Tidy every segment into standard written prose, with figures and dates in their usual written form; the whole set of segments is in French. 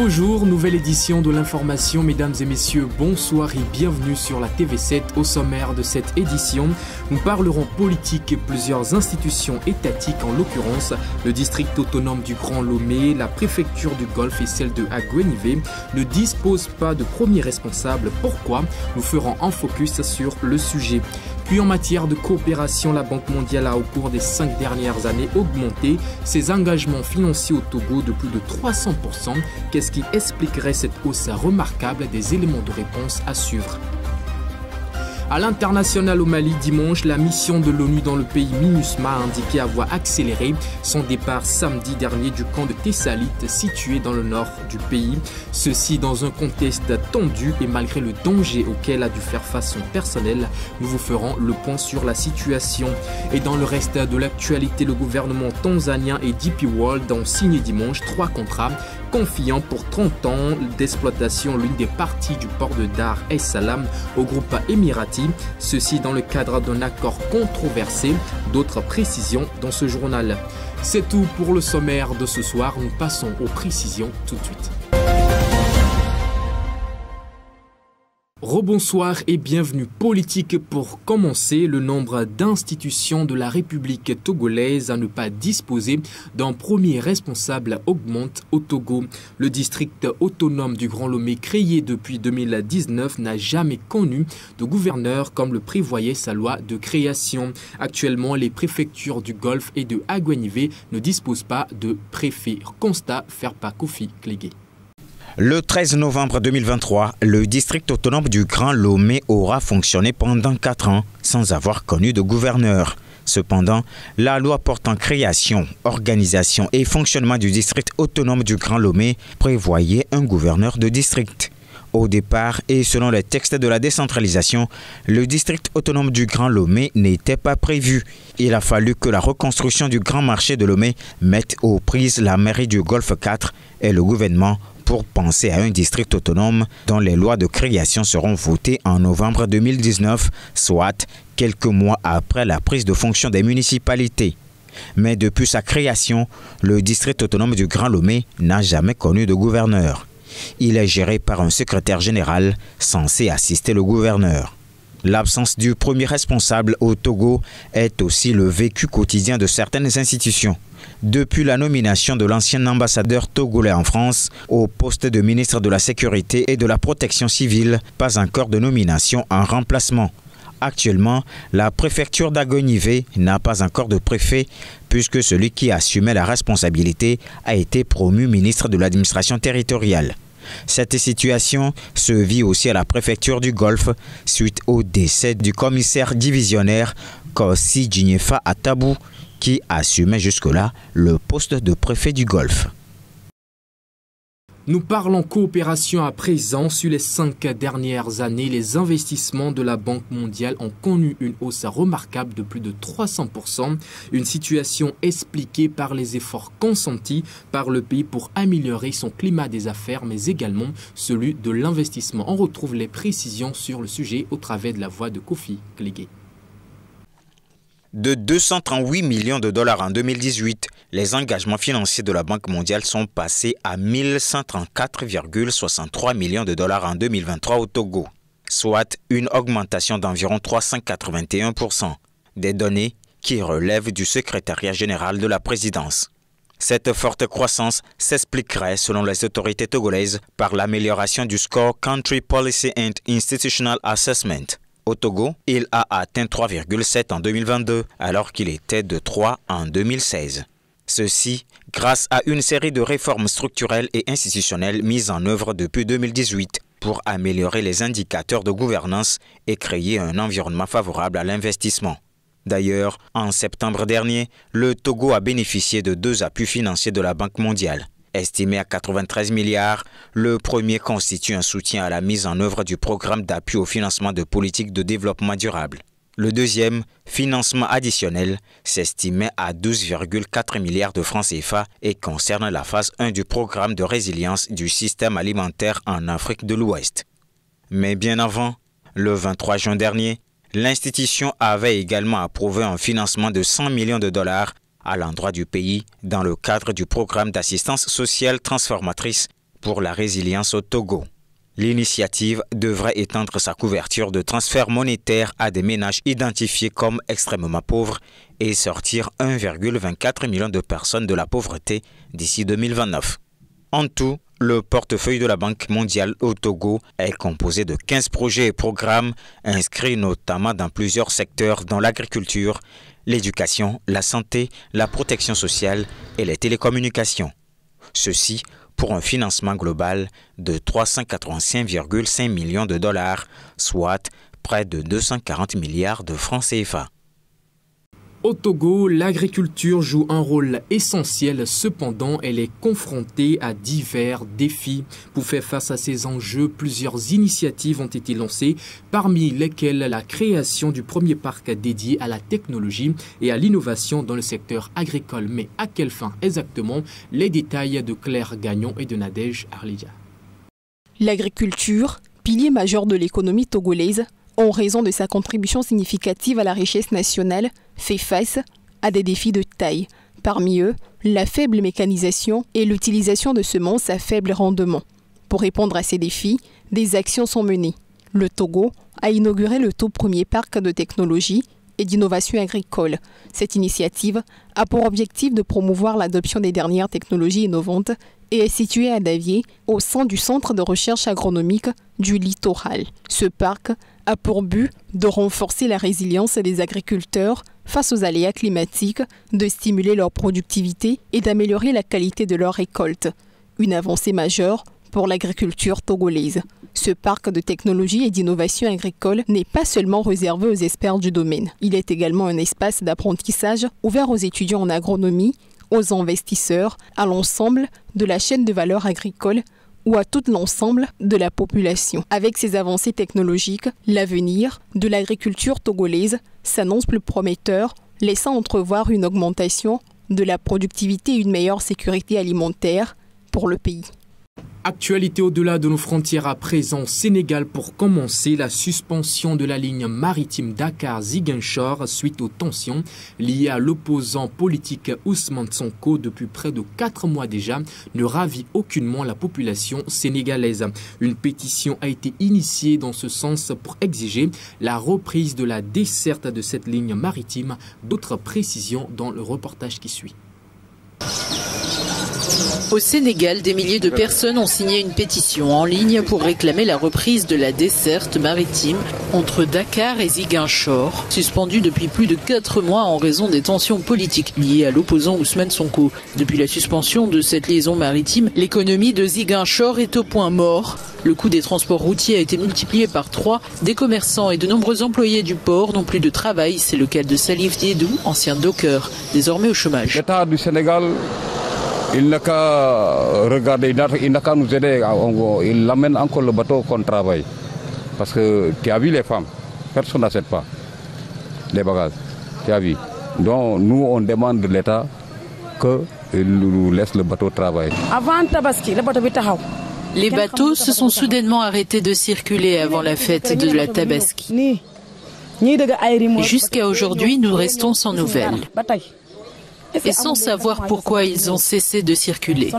Nouveau jour, nouvelle édition de l'information. Mesdames et messieurs, bonsoir et bienvenue sur la TV7. Au sommaire de cette édition, nous parlerons politique et plusieurs institutions étatiques, en l'occurrence le district autonome du Grand Lomé, la préfecture du Golfe et celle de Aguenivé ne disposent pas de premier responsable. Pourquoi? Nous ferons un focus sur le sujet. Puis en matière de coopération, la Banque mondiale a au cours des 5 dernières années augmenté ses engagements financiers au Togo de plus de 300%. Qu'est-ce qui expliquerait cette hausse remarquable? Des éléments de réponse à suivre. À l'international au Mali, dimanche, la mission de l'ONU dans le pays MINUSMA a indiqué avoir accéléré son départ samedi dernier du camp de Tessalit situé dans le nord du pays. Ceci dans un contexte tendu et malgré le danger auquel a dû faire face son personnel. Nous vous ferons le point sur la situation. Et dans le reste de l'actualité, le gouvernement tanzanien et DP World ont signé dimanche 3 contrats confiant pour 30 ans d'exploitation l'une des parties du port de Dar es Salaam au groupe émirati. Ceci dans le cadre d'un accord controversé. D'autres précisions dans ce journal. C'est tout pour le sommaire de ce soir. Nous passons aux précisions tout de suite. Rebonsoir et bienvenue. Politique pour commencer, le nombre d'institutions de la République togolaise à ne pas disposer d'un premier responsable augmente au Togo. Le district autonome du Grand Lomé, créé depuis 2019, n'a jamais connu de gouverneur comme le prévoyait sa loi de création. Actuellement, les préfectures du Golfe et de Aguenivé ne disposent pas de préfet. Constat Ferpa Kofi Clégué. Le 13 novembre 2023, le district autonome du Grand Lomé aura fonctionné pendant 4 ans sans avoir connu de gouverneur. Cependant, la loi portant création, organisation et fonctionnement du district autonome du Grand Lomé prévoyait un gouverneur de district. Au départ, et selon les textes de la décentralisation, le district autonome du Grand Lomé n'était pas prévu. Il a fallu que la reconstruction du grand marché de Lomé mette aux prises la mairie du Golfe 4 et le gouvernement pour penser à un district autonome dont les lois de création seront votées en novembre 2019, soit quelques mois après la prise de fonction des municipalités. Mais depuis sa création, le district autonome du Grand Lomé n'a jamais connu de gouverneur. Il est géré par un secrétaire général censé assister le gouverneur. L'absence du premier responsable au Togo est aussi le vécu quotidien de certaines institutions. Depuis la nomination de l'ancien ambassadeur togolais en France au poste de ministre de la Sécurité et de la Protection civile, pas encore de nomination en remplacement. Actuellement, la préfecture d'Aguenivé n'a pas encore de préfet puisque celui qui assumait la responsabilité a été promu ministre de l'administration territoriale. Cette situation se vit aussi à la préfecture du Golfe suite au décès du commissaire divisionnaire Kossi Djinefa Atabou qui assumait jusque-là le poste de préfet du Golfe. Nous parlons coopération à présent. Sur les 5 dernières années, les investissements de la Banque mondiale ont connu une hausse remarquable de plus de 300%. Une situation expliquée par les efforts consentis par le pays pour améliorer son climat des affaires, mais également celui de l'investissement. On retrouve les précisions sur le sujet au travers de la voix de Kofi Clégué. De 238 millions de dollars en 2018, les engagements financiers de la Banque mondiale sont passés à 1134,63 millions de dollars en 2023 au Togo, soit une augmentation d'environ 381%, des données qui relèvent du secrétariat général de la présidence. Cette forte croissance s'expliquerait, selon les autorités togolaises, par l'amélioration du score Country Policy and Institutional Assessment. Au Togo, il a atteint 3,7 en 2022, alors qu'il était de 3 en 2016. Ceci grâce à une série de réformes structurelles et institutionnelles mises en œuvre depuis 2018 pour améliorer les indicateurs de gouvernance et créer un environnement favorable à l'investissement. D'ailleurs, en septembre dernier, le Togo a bénéficié de 2 appuis financiers de la Banque mondiale. Estimé à 93 milliards, le premier constitue un soutien à la mise en œuvre du programme d'appui au financement de politiques de développement durable. Le deuxième, financement additionnel, s'estimait à 12,4 milliards de francs CFA et concerne la phase 1 du programme de résilience du système alimentaire en Afrique de l'Ouest. Mais bien avant, le 23 juin dernier, l'institution avait également approuvé un financement de 100 millions de dollars à l'endroit du pays dans le cadre du programme d'assistance sociale transformatrice pour la résilience au Togo. L'initiative devrait étendre sa couverture de transferts monétaires à des ménages identifiés comme extrêmement pauvres et sortir 1,24 million de personnes de la pauvreté d'ici 2029. En tout, le portefeuille de la Banque mondiale au Togo est composé de 15 projets et programmes inscrits notamment dans plusieurs secteurs dont l'agriculture, l'éducation, la santé, la protection sociale et les télécommunications. Ceci pour un financement global de 385,5 millions de dollars, soit près de 240 milliards de francs CFA. Au Togo, l'agriculture joue un rôle essentiel. Cependant, elle est confrontée à divers défis. Pour faire face à ces enjeux, plusieurs initiatives ont été lancées, parmi lesquelles la création du premier parc dédié à la technologie et à l'innovation dans le secteur agricole. Mais à quelle fin exactement? Les détails de Claire Gagnon et de Nadège Arlidia. L'agriculture, pilier majeur de l'économie togolaise, en raison de sa contribution significative à la richesse nationale, fait face à des défis de taille. Parmi eux, la faible mécanisation et l'utilisation de semences à faible rendement. Pour répondre à ces défis, des actions sont menées. Le Togo a inauguré le tout premier parc de technologie et d'innovation agricole. Cette initiative a pour objectif de promouvoir l'adoption des dernières technologies innovantes et est située à Davié, au sein du Centre de recherche agronomique du littoral. Ce parc a pour but de renforcer la résilience des agriculteurs face aux aléas climatiques, de stimuler leur productivité et d'améliorer la qualité de leurs récoltes. Une avancée majeure pour l'agriculture togolaise. Ce parc de technologie et d'innovation agricole n'est pas seulement réservé aux experts du domaine. Il est également un espace d'apprentissage ouvert aux étudiants en agronomie, aux investisseurs, à l'ensemble de la chaîne de valeur agricole ou à tout l'ensemble de la population. Avec ces avancées technologiques, l'avenir de l'agriculture togolaise s'annonce plus prometteur, laissant entrevoir une augmentation de la productivité et une meilleure sécurité alimentaire pour le pays. Actualité au-delà de nos frontières à présent, Sénégal pour commencer, la suspension de la ligne maritime Dakar-Ziguinchor suite aux tensions liées à l'opposant politique Ousmane Sonko depuis près de 4 mois déjà ne ravit aucunement la population sénégalaise. Une pétition a été initiée dans ce sens pour exiger la reprise de la desserte de cette ligne maritime. D'autres précisions dans le reportage qui suit. Au Sénégal, des milliers de personnes ont signé une pétition en ligne pour réclamer la reprise de la desserte maritime entre Dakar et Ziguinchor, suspendue depuis plus de 4 mois en raison des tensions politiques liées à l'opposant Ousmane Sonko. Depuis la suspension de cette liaison maritime, l'économie de Ziguinchor est au point mort. Le coût des transports routiers a été multiplié par 3. Des commerçants et de nombreux employés du port n'ont plus de travail. C'est le cas de Salif Diédou, ancien docker, désormais au chômage. L'État du Sénégal, il n'a qu'à regarder, il n'a qu'à nous aider. Il amène encore le bateau qu'on travaille. Parce que tu as vu les femmes, personne n'achète pas les bagages. Tu as vu. Donc nous, on demande de l'État qu'il nous laisse le bateau travailler. Avant Tabaski, le bateau les bateaux se sont soudainement arrêtés de circuler avant la fête de la Tabaski. Jusqu'à aujourd'hui, nous restons sans nouvelles. Et sans savoir pourquoi ils ont cessé de circuler.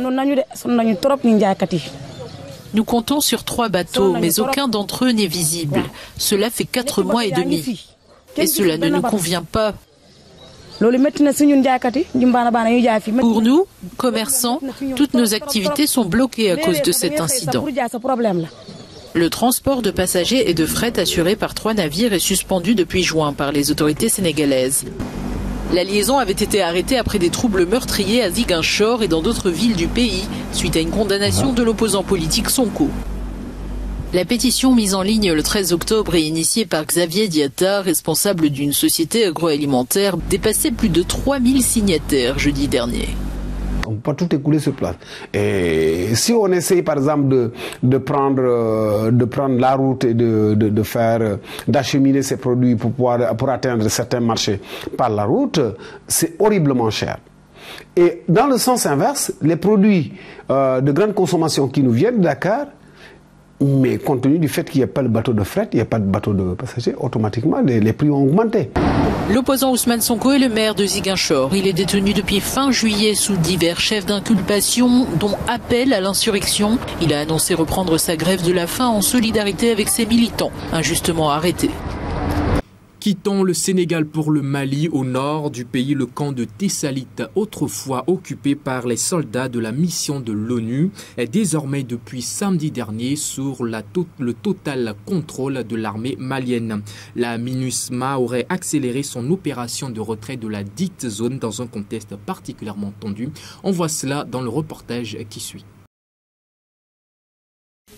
Nous comptons sur 3 bateaux, mais aucun d'entre eux n'est visible. Cela fait 4 mois et demi. Et cela ne nous convient pas. Pour nous, commerçants, toutes nos activités sont bloquées à cause de cet incident. Le transport de passagers et de fret assuré par 3 navires est suspendu depuis juin par les autorités sénégalaises. La liaison avait été arrêtée après des troubles meurtriers à Ziguinchor et dans d'autres villes du pays, suite à une condamnation de l'opposant politique Sonko. La pétition mise en ligne le 13 octobre et initiée par Xavier Diatta, responsable d'une société agroalimentaire, dépassait plus de 3000 signataires jeudi dernier. On peut pas tout écouler sur place. Et si on essaye par exemple de prendre la route et d'acheminer ces produits pour atteindre certains marchés par la route, c'est horriblement cher. Et dans le sens inverse, les produits de grande consommation qui nous viennent de Dakar, Mais compte tenu du fait qu'il n'y a pas de bateau de fret, il n'y a pas de bateau de passagers, automatiquement les prix ont augmenté. L'opposant Ousmane Sonko est le maire de Ziguinchor. Il est détenu depuis fin juillet sous divers chefs d'inculpation, dont appel à l'insurrection. Il a annoncé reprendre sa grève de la faim en solidarité avec ses militants, injustement arrêtés. Quittant le Sénégal pour le Mali, au nord du pays, le camp de Tessalit, autrefois occupé par les soldats de la mission de l'ONU, est désormais depuis samedi dernier sous le total contrôle de l'armée malienne. La MINUSMA aurait accéléré son opération de retrait de la dite zone dans un contexte particulièrement tendu. On voit cela dans le reportage qui suit.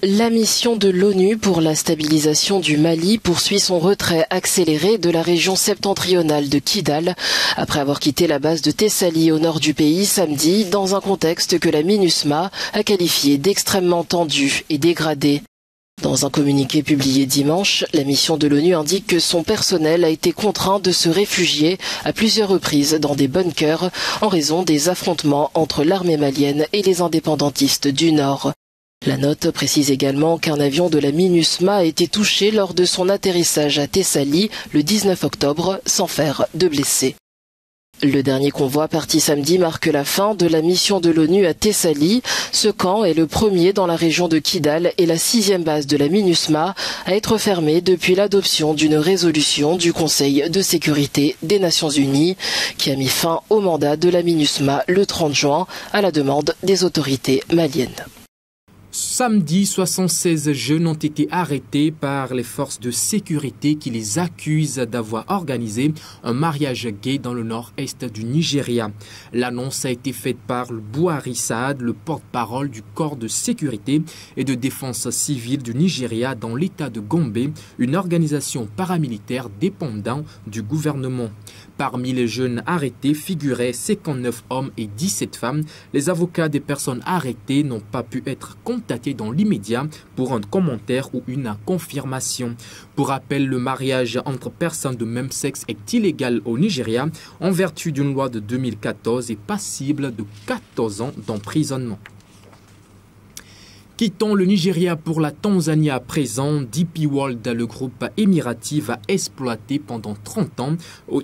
La mission de l'ONU pour la stabilisation du Mali poursuit son retrait accéléré de la région septentrionale de Kidal, après avoir quitté la base de Tessalit au nord du pays samedi, dans un contexte que la MINUSMA a qualifié d'extrêmement tendu et dégradé. Dans un communiqué publié dimanche, la mission de l'ONU indique que son personnel a été contraint de se réfugier à plusieurs reprises dans des bunkers en raison des affrontements entre l'armée malienne et les indépendantistes du Nord. La note précise également qu'un avion de la MINUSMA a été touché lors de son atterrissage à Tessalit le 19 octobre sans faire de blessés. Le dernier convoi parti samedi marque la fin de la mission de l'ONU à Tessalit. Ce camp est le premier dans la région de Kidal et la 6e base de la MINUSMA à être fermée depuis l'adoption d'une résolution du Conseil de sécurité des Nations Unies qui a mis fin au mandat de la MINUSMA le 30 juin à la demande des autorités maliennes. Samedi, 76 jeunes ont été arrêtés par les forces de sécurité qui les accusent d'avoir organisé un mariage gay dans le nord-est du Nigeria. L'annonce a été faite par Buhari Saad, le porte-parole du corps de sécurité et de défense civile du Nigeria dans l'état de Gombe, une organisation paramilitaire dépendant du gouvernement. Parmi les jeunes arrêtés figuraient 59 hommes et 17 femmes. Les avocats des personnes arrêtées n'ont pas pu être contactés dans l'immédiat pour un commentaire ou une confirmation. Pour rappel, le mariage entre personnes de même sexe est illégal au Nigeria en vertu d'une loi de 2014 et passible de 14 ans d'emprisonnement. Quittons le Nigeria pour la Tanzanie à présent, DP World, le groupe émirati, va exploiter pendant 30 ans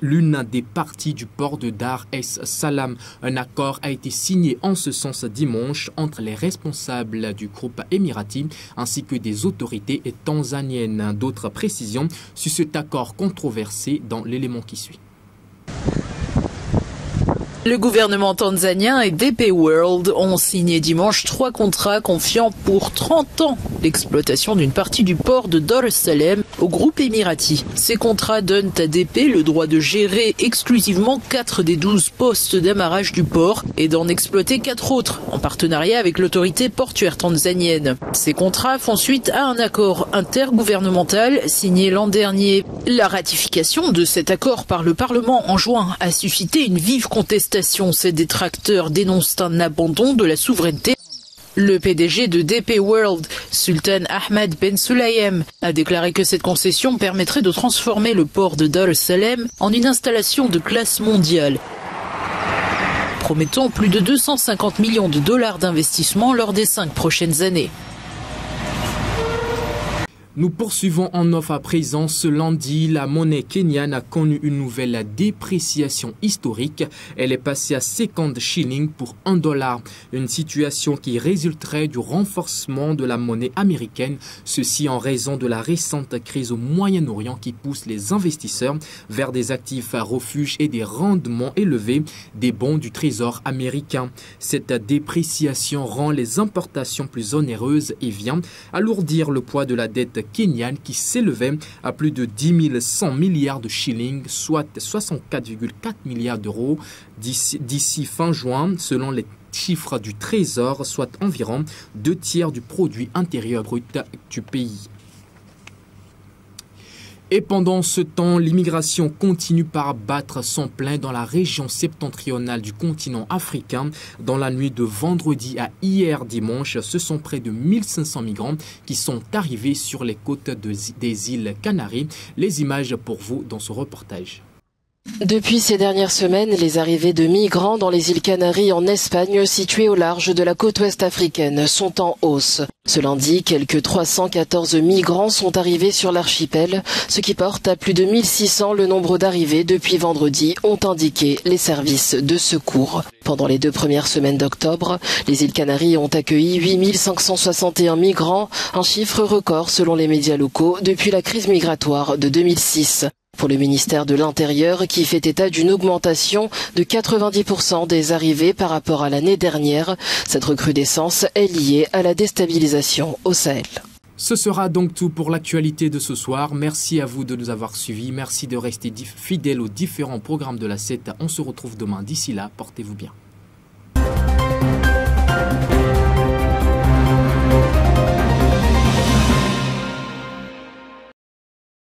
l'une des parties du port de Dar es Salaam. Un accord a été signé en ce sens dimanche entre les responsables du groupe émirati ainsi que des autorités tanzaniennes. D'autres précisions sur cet accord controversé dans l'élément qui suit. Le gouvernement tanzanien et DP World ont signé dimanche 3 contrats confiant pour 30 ans l'exploitation d'une partie du port de Dar es Salaam au groupe émirati. Ces contrats donnent à DP le droit de gérer exclusivement 4 des 12 postes d'amarrage du port et d'en exploiter 4 autres en partenariat avec l'autorité portuaire tanzanienne. Ces contrats font suite à un accord intergouvernemental signé l'an dernier. La ratification de cet accord par le Parlement en juin a suscité une vive contestation. Ces détracteurs dénoncent un abandon de la souveraineté. Le PDG de DP World, Sultan Ahmed Ben Sulayem, a déclaré que cette concession permettrait de transformer le port de Dar es Salaam en une installation de classe mondiale, promettant plus de 250 millions de dollars d'investissement lors des 5 prochaines années. Nous poursuivons en offre à présent. Ce lundi, la monnaie kenyane a connu une nouvelle dépréciation historique. Elle est passée à 50 shillings pour $1. Une situation qui résulterait du renforcement de la monnaie américaine. Ceci en raison de la récente crise au Moyen-Orient qui pousse les investisseurs vers des actifs à refuge et des rendements élevés des bons du trésor américain. Cette dépréciation rend les importations plus onéreuses et vient alourdir le poids de la dette kenyane qui s'élevait à plus de 10 100 milliards de shillings, soit 64,4 milliards d'euros d'ici fin juin, selon les chiffres du Trésor, soit environ 2/3 du produit intérieur brut du pays. Et pendant ce temps, l'immigration continue par battre son plein dans la région septentrionale du continent africain. Dans la nuit de vendredi à hier dimanche, ce sont près de 1500 migrants qui sont arrivés sur les côtes des îles Canaries. Les images pour vous dans ce reportage. Depuis ces dernières semaines, les arrivées de migrants dans les îles Canaries en Espagne, situées au large de la côte ouest africaine, sont en hausse. Ce lundi, quelques 314 migrants sont arrivés sur l'archipel, ce qui porte à plus de 1600 le nombre d'arrivées depuis vendredi, ont indiqué les services de secours. Pendant les 2 premières semaines d'octobre, les îles Canaries ont accueilli 8561 migrants, un chiffre record selon les médias locaux depuis la crise migratoire de 2006. Pour le ministère de l'Intérieur, qui fait état d'une augmentation de 90% des arrivées par rapport à l'année dernière, cette recrudescence est liée à la déstabilisation au Sahel. Ce sera donc tout pour l'actualité de ce soir. Merci à vous de nous avoir suivis. Merci de rester fidèles aux différents programmes de la 7. On se retrouve demain. D'ici là, portez-vous bien.